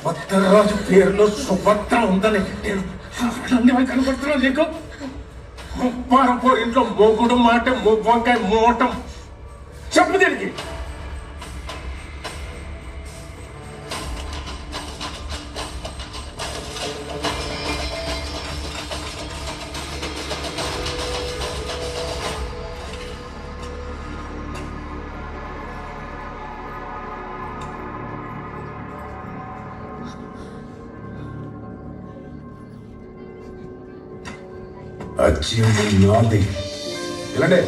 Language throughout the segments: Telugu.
సుభద్రరాజు పేరులో సుభద్ర ఉందని నేను కనపడుతున్నా నీకు. ముప్పారపూర్ ఇంట్లో మొగుడు మాట వంకాయ మోటం చెప్పు దీనికి. నాది ఇలాంటే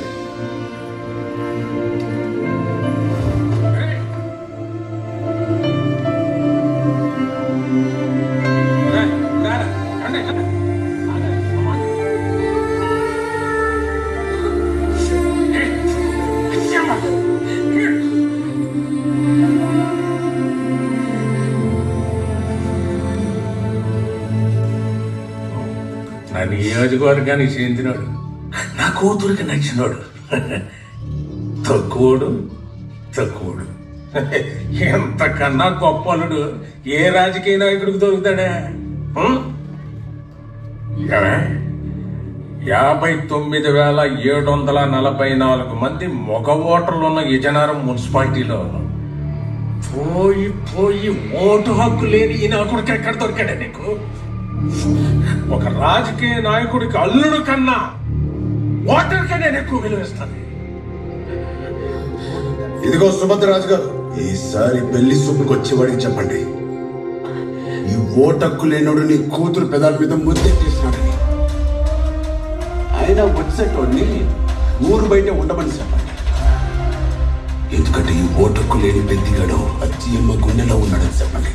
నా నియోజకవర్గానికి చెందినోడు, నా కూతురికి నచ్చినోడు, తక్కువడు. ఎంతకన్నా గొప్పలుడు ఏ రాజకీయ నాయకుడికి దొరుకుతాడా? 59,744 మంది మగ ఓటర్లు ఉన్న విజయనగరం మున్సిపాలిటీలో పోయి ఓటు హక్కు లేని ఈ నాయకుడికి ఎక్కడ దొరికాడా నీకు? ఒక రాజకీయ నాయకుడికి అల్లుడు కన్నా ఓటర్కే నేను ఎక్కువ విలువిస్తాను. ఇదిగో సుభద్రరాజు గారు, ఈసారి పెళ్లి సూపుకి వచ్చేవాడికి చెప్పండి, ఈ ఓటక్కు లేనోడు నీ కూతురు పెదాల మీద ముద్దెట్టేసినాడని. ఆయన వచ్చేటోడిని ఊరు బయట ఉండమని చెప్పండి. ఎందుకంటే ఈ ఓటక్కు లేని పెద్దిగాడు అచ్చమ్మ గుండెలో ఉన్నాడని చెప్పండి.